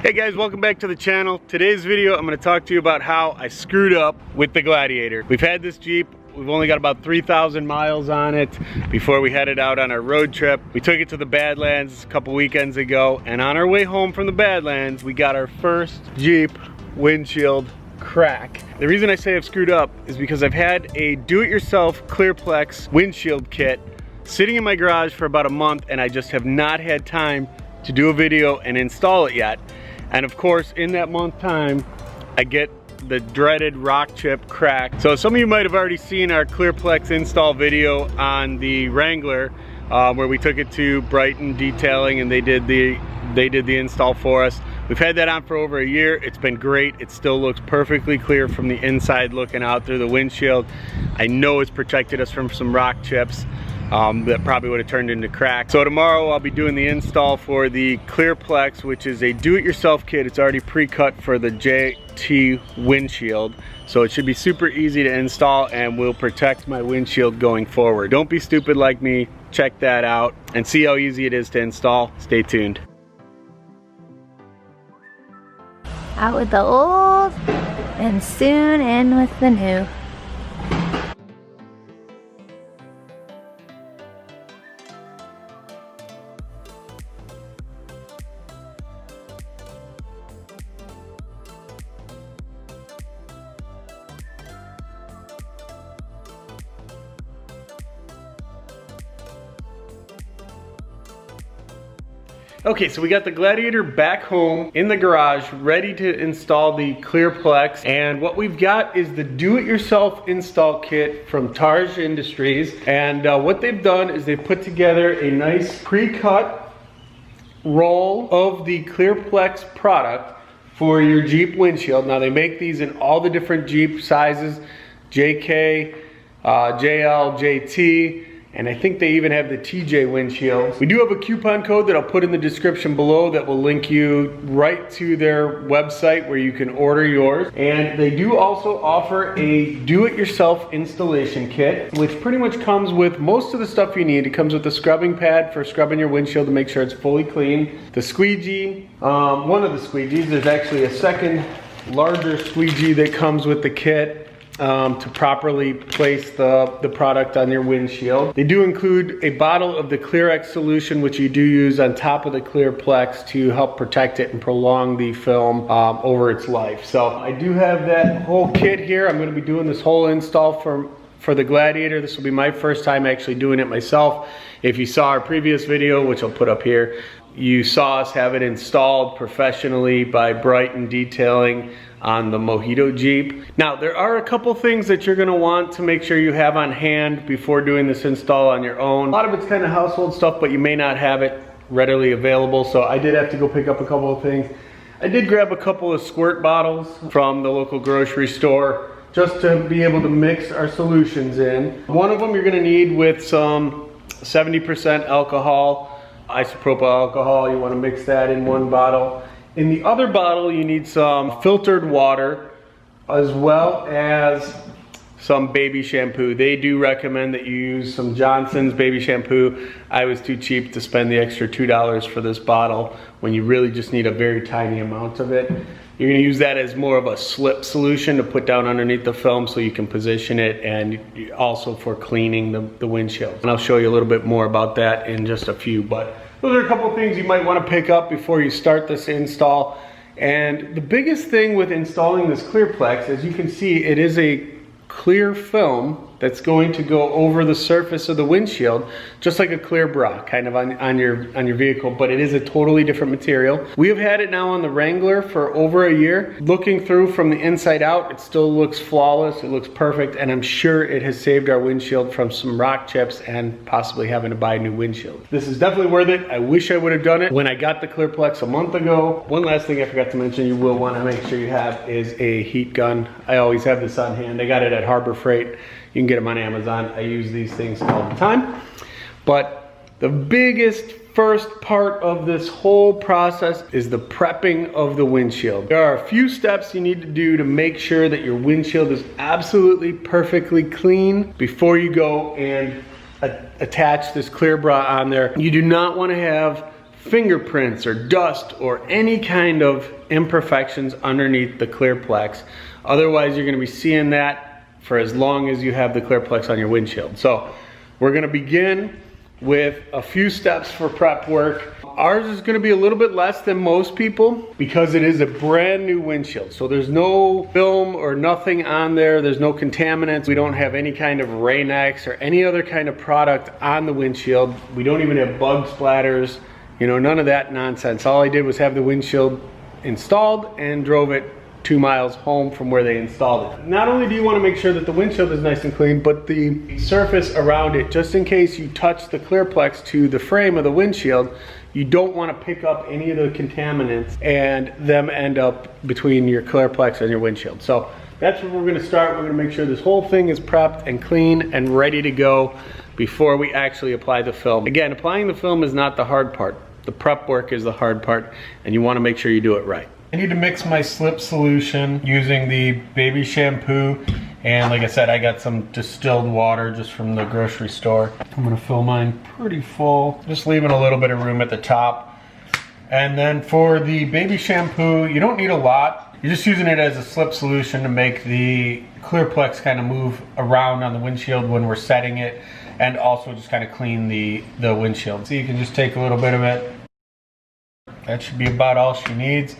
Hey guys, welcome back to the channel. Today's video, I'm going to talk to you about how I screwed up with the Gladiator. We've had this Jeep. We've only got about 3,000 miles on it before we headed out on our road trip. We took it to the Badlands a couple weekends ago, and on our way home from the Badlands, we got our first Jeep windshield crack. The reason I say I've screwed up is because I've had a do-it-yourself Clearplex windshield kit sitting in my garage for about a month, and I just have not had time to do a video and install it yet. And of course, in that month time, I get the dreaded rock chip crack. So some of you might have already seen our Clearplex install video on the Wrangler, where we took it to Brighton Detailing and they did the install for us. We've had that on for over a year. It's been great. It still looks perfectly clear from the inside looking out through the windshield. I know it's protected us from some rock chips that probably would have turned into cracks. So tomorrow I'll be doing the install for the Clearplex, which is a do-it-yourself kit. It's already pre-cut for the JT windshield. So it should be super easy to install and will protect my windshield going forward. Don't be stupid like me. Check that out and see how easy it is to install. Stay tuned. Out with the old and soon in with the new. Okay, so we got the Gladiator back home in the garage, ready to install the Clearplex. And what we've got is the do-it-yourself install kit from Targe Industries. And what they've done is they've put together a nice pre-cut roll of the Clearplex product for your Jeep windshield. Now they make these in all the different Jeep sizes, JK, JL, JT, and I think they even have the TJ windshield. We do have a coupon code that I'll put in the description below that will link you right to their website where you can order yours. And they do also offer a do-it-yourself installation kit, which pretty much comes with most of the stuff you need. It comes with a scrubbing pad for scrubbing your windshield to make sure it's fully clean. The squeegee, one of the squeegees. There's actually a second larger squeegee that comes with the kit. To properly place the product on your windshield. They do include a bottle of the Clear-X solution, which you do use on top of the Clearplex to help protect it and prolong the film over its life. So I do have that whole kit here. I'm going to be doing this whole install for the Gladiator. This will be my first time actually doing it myself. If you saw our previous video, which I'll put up here, you saw us have it installed professionally by Brighton Detailing on the Mojito Jeep. Now, there are a couple things that you're gonna want to make sure you have on hand before doing this install on your own. A lot of it's kind of household stuff, but you may not have it readily available, so I did have to go pick up a couple of things. I did grab a couple of squirt bottles from the local grocery store just to be able to mix our solutions in. One of them you're gonna need with some 70% alcohol, isopropyl alcohol. You wanna mix that in one bottle. In the other bottle, you need some filtered water as well as some baby shampoo. They do recommend that you use some Johnson's baby shampoo. I was too cheap to spend the extra $2 for this bottle when you really just need a very tiny amount of it. You're gonna use that as more of a slip solution to put down underneath the film so you can position it, and also for cleaning the windshield. And I'll show you a little bit more about that in just a few, but those are a couple of things you might want to pick up before you start this install. And the biggest thing with installing this Clearplex, as you can see, it is a clear film that's going to go over the surface of the windshield, just like a clear bra kind of on your vehicle, but it is a totally different material. We have had it now on the Wrangler for over a year. Looking through from the inside out, it still looks flawless, it looks perfect, and I'm sure it has saved our windshield from some rock chips and possibly having to buy a new windshield. This is definitely worth it. I wish I would have done it when I got the Clearplex a month ago. One last thing I forgot to mention you will want to make sure you have is a heat gun. I always have this on hand. I got it at Harbor Freight. You can get them on Amazon. I use these things all the time. But the biggest first part of this whole process is the prepping of the windshield. There are a few steps you need to do to make sure that your windshield is absolutely perfectly clean before you go and attach this clear bra on there. You do not want to have fingerprints or dust or any kind of imperfections underneath the Clearplex. Otherwise, you're gonna be seeing that for as long as you have the Clearplex on your windshield. So we're gonna begin with a few steps for prep work. Ours is gonna be a little bit less than most people because it is a brand new windshield. So there's no film or nothing on there. There's no contaminants. We don't have any kind of Rain-X or any other kind of product on the windshield. We don't even have bug splatters, you know, none of that nonsense. All I did was have the windshield installed and drove it 2 miles home from where they installed it. Not only do you want to make sure that the windshield is nice and clean, but the surface around it, just in case you touch the Clearplex to the frame of the windshield, you don't want to pick up any of the contaminants and them end up between your Clearplex and your windshield. So that's where we're going to start. We're going to make sure this whole thing is prepped and clean and ready to go before we actually apply the film. Again, applying the film is not the hard part. The prep work is the hard part, and you want to make sure you do it right. I need to mix my slip solution using the baby shampoo, and like I said, I got some distilled water just from the grocery store. I'm gonna fill mine pretty full, just leaving a little bit of room at the top. And then for the baby shampoo, you don't need a lot. You're just using it as a slip solution to make the Clearplex kind of move around on the windshield when we're setting it, and also just kind of clean the windshield. So you can just take a little bit of it. That should be about all she needs.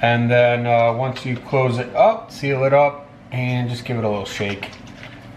And then once you close it up, seal it up, and just give it a little shake.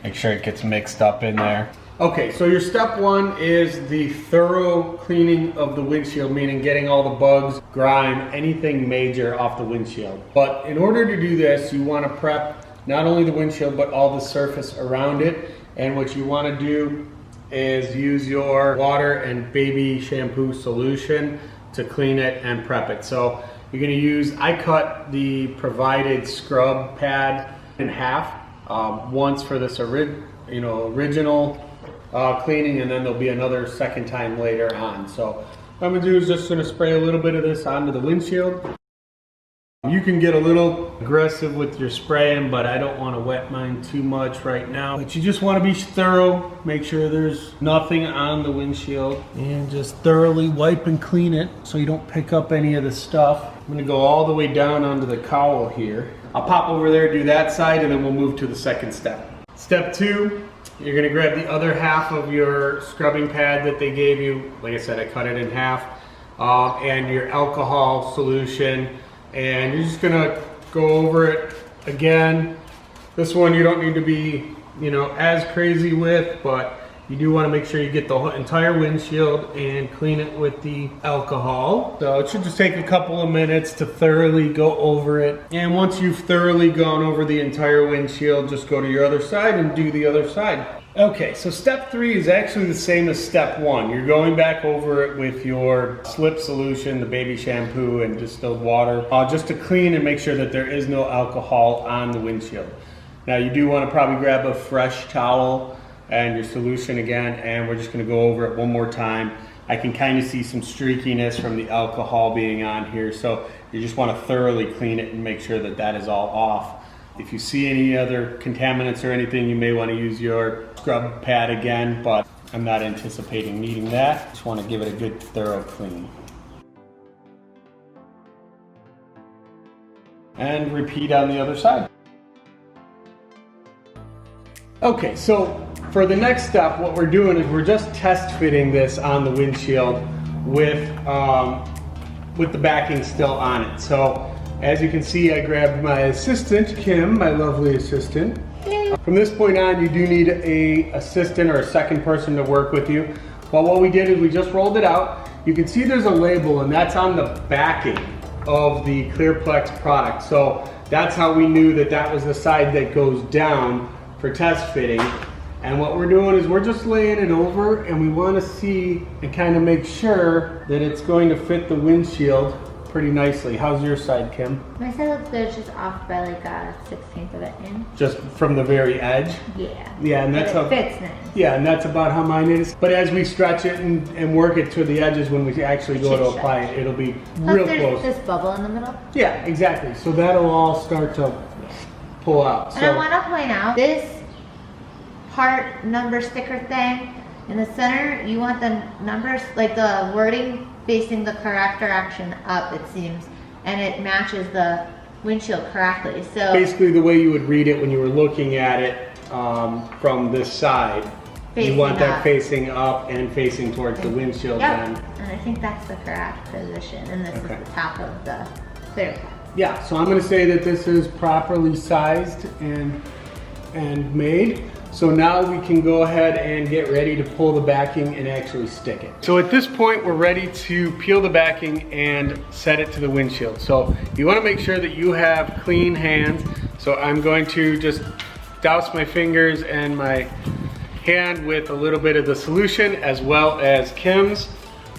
Make sure it gets mixed up in there. Okay, so your step one is the thorough cleaning of the windshield, meaning getting all the bugs, grime, anything major off the windshield. But in order to do this, you want to prep not only the windshield, but all the surface around it. And what you want to do is use your water and baby shampoo solution to clean it and prep it. So you're going to use, I cut the provided scrub pad in half, once for this original cleaning, and then there'll be another second time later on. So what I'm going to do is just going to spray a little bit of this onto the windshield. You can get a little aggressive with your spraying, but I don't want to wet mine too much right now. But you just want to be thorough, make sure there's nothing on the windshield, and just thoroughly wipe and clean it so you don't pick up any of the stuff. I'm going to go all the way down onto the cowl here. I'll pop over there, do that side, and then we'll move to the second step. Step two, you're going to grab the other half of your scrubbing pad that they gave you. Like I said, I cut it in half, and your alcohol solution. And you're just gonna go over it again. This one you don't need to be, as crazy with, but you do want to make sure you get the entire windshield and clean it with the alcohol. So it should just take a couple of minutes to thoroughly go over it. And once you've thoroughly gone over the entire windshield, just go to your other side and do the other side. Okay, so step three is actually the same as step one. You're going back over it with your slip solution, the baby shampoo and distilled water, just to clean and make sure that there is no alcohol on the windshield. Now you do want to probably grab a fresh towel and your solution again, and we're just going to go over it one more time. I can kind of see some streakiness from the alcohol being on here, so you just want to thoroughly clean it and make sure that that is all off. If you see any other contaminants or anything, you may want to use your scrub pad again, but I'm not anticipating needing that. Just want to give it a good thorough clean. And repeat on the other side. Okay, so for the next step, what we're doing is we're just test fitting this on the windshield with the backing still on it. So as you can see, I grabbed my assistant, Kim, my lovely assistant. Yay. From this point on, you do need a assistant or a second person to work with you. But what we did is we just rolled it out. You can see there's a label, and that's on the backing of the Clearplex product. So that's how we knew that that was the side that goes down for test fitting. And what we're doing is we're just laying it over, and we want to see and kind of make sure that it's going to fit the windshield pretty nicely. How's your side, Kim? My side looks good. It's just off by like a 1/16 of an inch. Just from the very edge? Yeah. Yeah, and that's how it fits nice. Yeah, and that's about how mine is. But as we stretch it and work it to the edges, when we actually go to apply it, it'll be real close. There's this bubble in the middle. Yeah, exactly. So that'll all start to pull out. And I want to point out this part number sticker thing in the center. You want the numbers, like the wording facing the correct direction up, it seems, and it matches the windshield correctly. So basically the way you would read it when you were looking at it from this side. You want that facing up and facing towards the windshield then. And I think that's the correct position, and this is the top of the Clearplex. Yeah, so I'm going to say that this is properly sized and made. So now we can go ahead and get ready to pull the backing and actually stick it. So at this point, we're ready to peel the backing and set it to the windshield. So you want to make sure that you have clean hands. So I'm going to just douse my fingers and my hand with a little bit of the solution as well as Kim's,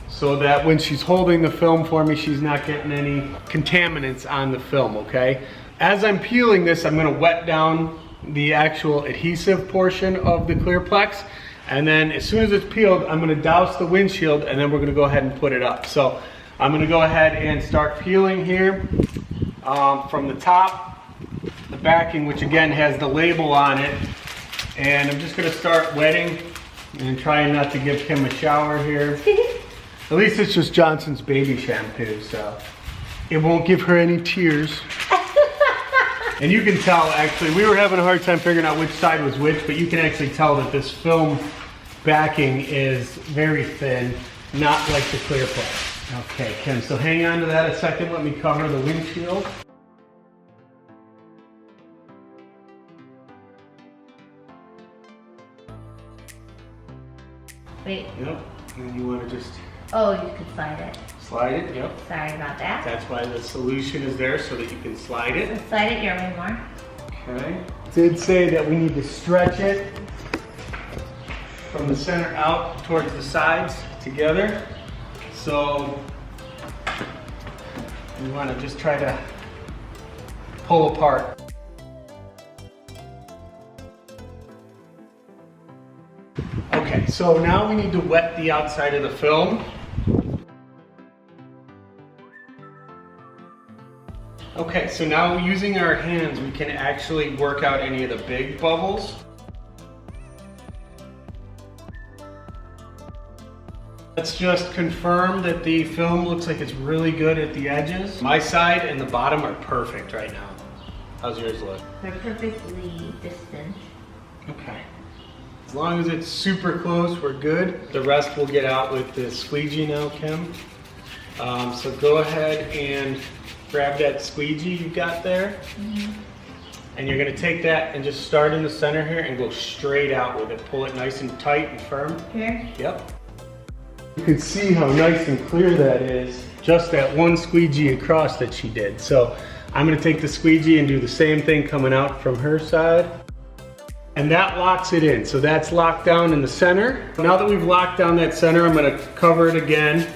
so that when she's holding the film for me, she's not getting any contaminants on the film, okay? As I'm peeling this, I'm gonna wet down the actual adhesive portion of the Clearplex, and then as soon as it's peeled, I'm gonna douse the windshield, and then we're gonna go ahead and put it up. So I'm gonna go ahead and start peeling here from the top, the backing, which again has the label on it. And I'm just gonna start wetting and trying not to give Kim a shower here. At least it's just Johnson's baby shampoo, so it won't give her any tears. And you can tell, actually, we were having a hard time figuring out which side was which, but you can actually tell that this film backing is very thin, not like the Clearplex. Okay, Kim, so hang on to that a second. Let me cover the windshield. Wait. Yep, and you want to just... Oh, you could slide it. Slide it, yep. Sorry about that. That's why the solution is there, so that you can slide it. Slide it your way more. Okay. It did say that we need to stretch it from the center out towards the sides together. So we want to just try to pull apart. Okay, so now we need to wet the outside of the film. Okay, so now using our hands, we can actually work out any of the big bubbles. Let's just confirm that the film looks like it's really good at the edges. My side and the bottom are perfect right now. How's yours look? They're perfectly distant. Okay. As long as it's super close, we're good. The rest we'll get out with the squeegee now, Kim. So go ahead and grab that squeegee you got there. And you're gonna take that and just start in the center here and go straight out with it. Pull it nice and tight and firm. Here? Yep. You can see how nice and clear that is. Just that one squeegee across that she did. So I'm gonna take the squeegee and do the same thing coming out from her side. And that locks it in. So that's locked down in the center. Now that we've locked down that center, I'm gonna cover it again.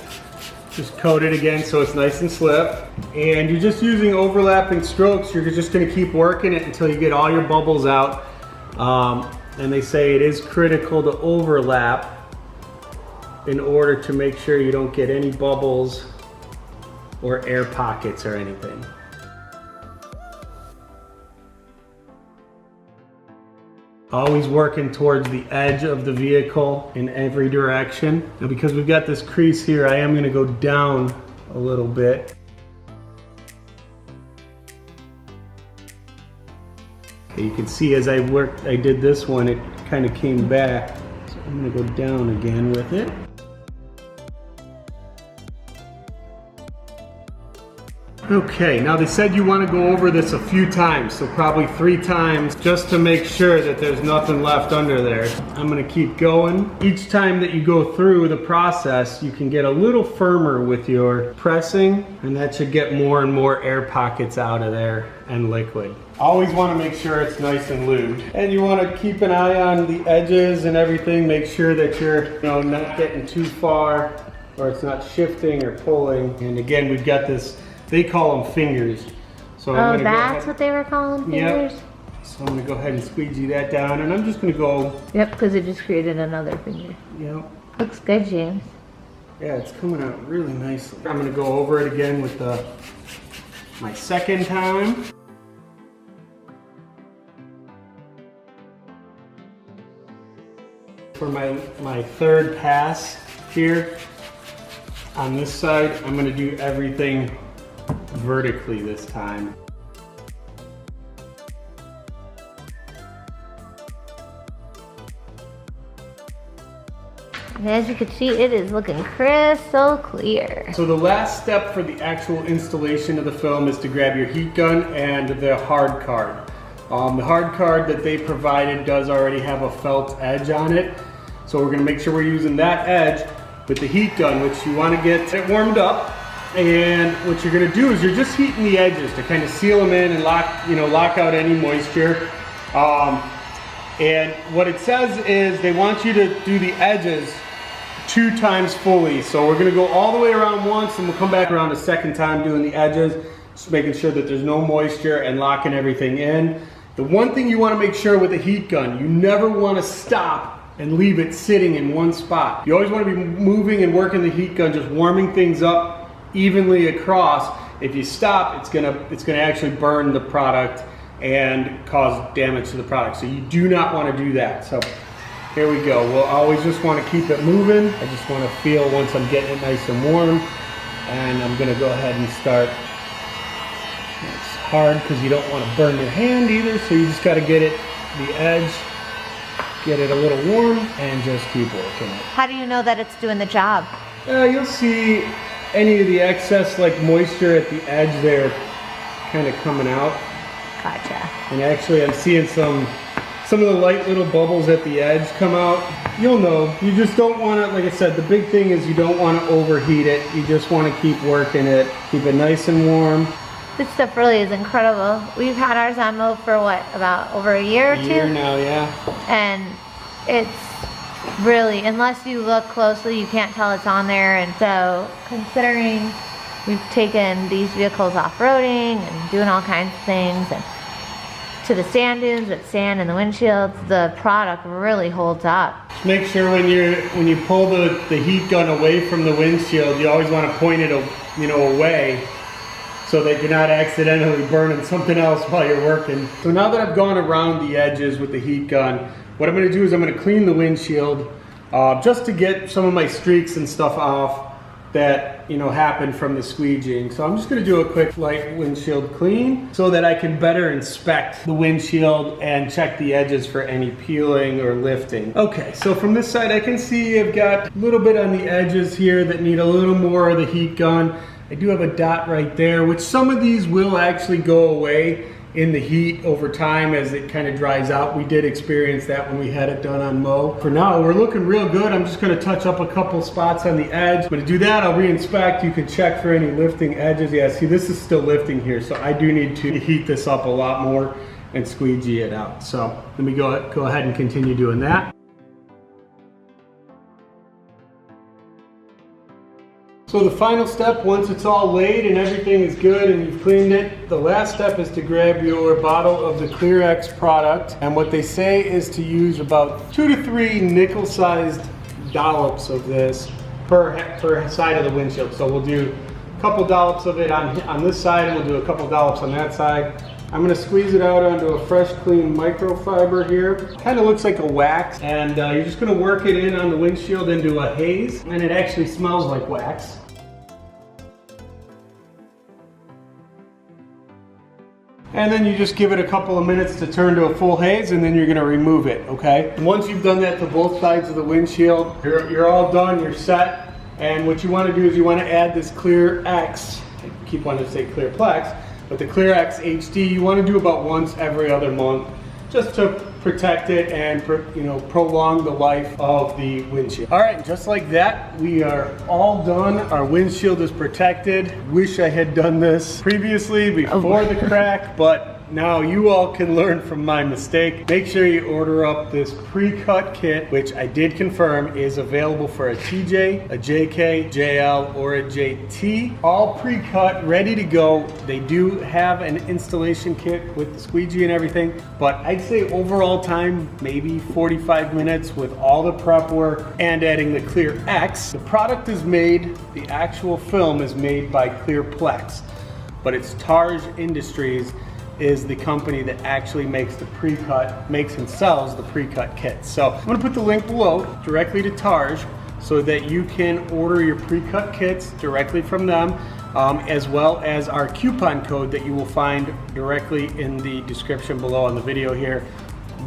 Just coat it again so it's nice and slip. And you're just using overlapping strokes. You're just gonna keep working it until you get all your bubbles out. And they say it is critical to overlap in order to make sure you don't get any bubbles or air pockets or anything. Always working towards the edge of the vehicle in every direction. Now because we've got this crease here, I am gonna go down a little bit. Okay, you can see as I did this one, it kind of came back. So I'm gonna go down again with it. Okay, now they said you want to go over this a few times, so probably 3 times, just to make sure that there's nothing left under there. I'm going to keep going. Each time that you go through the process, you can get a little firmer with your pressing, and that should get more and more air pockets out of there and liquid. Always want to make sure it's nice and lubed. And you want to keep an eye on the edges and everything, make sure that you're not getting too far, or it's not shifting or pulling. And again, we've got this, they call them fingers. So oh, that's what they were calling fingers? Yep. So I'm gonna go ahead and squeegee that down, and I'm just gonna go. Yep, because it just created another finger. Yep. Looks good, James. Yeah, it's coming out really nicely. I'm gonna go over it again with my second time. For my third pass here, On this side, I'm gonna do everything vertically this time. And as you can see, it is looking crystal clear. So the last step for the actual installation of the film is to grab your heat gun and the hard card. The hard card that they provided does already have a felt edge on it. So we're gonna make sure we're using that edge with the heat gun, which you wanna get it warmed up. And what you're gonna do is you're just heating the edges to kind of seal them in and lock out any moisture. And what it says is they want you to do the edges 2 times fully. So we're gonna go all the way around once and we'll come back around a second time doing the edges, just making sure that there's no moisture and locking everything in. The one thing you wanna make sure with the heat gun, you never wanna stop and leave it sitting in one spot. You always wanna be moving and working the heat gun, just warming things up evenly across. If you stop, it's gonna actually burn the product and cause damage to the product. So you do not wanna do that. So here we go. We'll always just want to keep it moving. I just want to feel once I'm getting it nice and warm. And I'm going to go ahead and start. It's hard because you don't want to burn your hand either. So you just got to get it, the edge, get it a little warm and just keep working it. How do you know that it's doing the job? You'll see any of the excess like moisture at the edge there kind of coming out. Gotcha. And actually I'm seeing some of the light little bubbles at the edge come out. You'll know, you just don't want to, like I said, the big thing is you don't want to overheat it. You just want to keep working it, keep it nice and warm. This stuff really is incredible. We've had ours on mow for what, about over a year or two? A year now, yeah. And it's really, unless you look closely, you can't tell it's on there. And so considering we've taken these vehicles off-roading and doing all kinds of things, and to the sand dunes with sand in the windshields, the product really holds up. Just make sure when you pull the heat gun away from the windshield, you always want to point it away so that you're not accidentally burning something else while you're working. So now that I've gone around the edges with the heat gun, what I'm going to do is I'm going to clean the windshield just to get some of my streaks and stuff off that happened from the squeegeeing. So I'm just going to do a quick light windshield clean so that I can better inspect the windshield and check the edges for any peeling or lifting. Okay, so from this side I can see I've got a little bit on the edges here that need a little more of the heat gun. I do have a dot right there, which some of these will actually go away in the heat over time as it kind of dries out. We did experience that when we had it done on mow. For now, we're looking real good. I'm just going to touch up a couple spots on the edge. But to do that, I'll re-inspect. You can check for any lifting edges. Yeah, see, this is still lifting here, so I do need to heat this up a lot more and squeegee it out. So let me go ahead and continue doing that. So the final step, once it's all laid and everything is good and you've cleaned it, the last step is to grab your bottle of the Clearplex product. And what they say is to use about 2 to 3 nickel-sized dollops of this per side of the windshield. So we'll do a couple dollops of it on this side and we'll do a couple dollops on that side. I'm going to squeeze it out onto a fresh, clean microfiber here. Kind of looks like a wax, and you're just going to work it in on the windshield into a haze, and it actually smells like wax. And then you just give it a couple of minutes to turn to a full haze, and then you're going to remove it, okay? And once you've done that to both sides of the windshield, you're all done, you're set. And what you want to do is you want to add this Clearplex, I keep wanting to say Clearplex, but the Clearplex HD, you want to do about once every other month, just to protect it and prolong the life of the windshield. All right, just like that, we are all done. Our windshield is protected. Wish I had done this previously before the crack, but now you all can learn from my mistake. Make sure you order up this pre-cut kit, which I did confirm is available for a TJ, a JK, JL, or a JT. All pre-cut, ready to go. They do have an installation kit with the squeegee and everything, but I'd say overall time, maybe 45 minutes with all the prep work and adding the Clearplex. The product is made, the actual film is made by Clearplex, but it's Targe Industries is the company that actually makes the pre-cut, makes and sells the pre-cut kits. So I'm gonna put the link below directly to Targe. so that you can order your pre-cut kits directly from them, as well as our coupon code that you will find directly in the description below on the video here.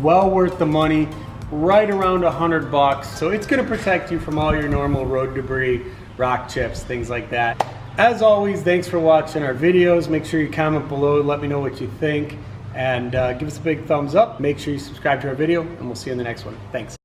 Well worth the money, right around $100. So it's gonna protect you from all your normal road debris, rock chips, things like that. As always, thanks for watching our videos. Make sure you comment below, let me know what you think, and give us a big thumbs up. Make sure you subscribe to our video, and we'll see you in the next one. Thanks.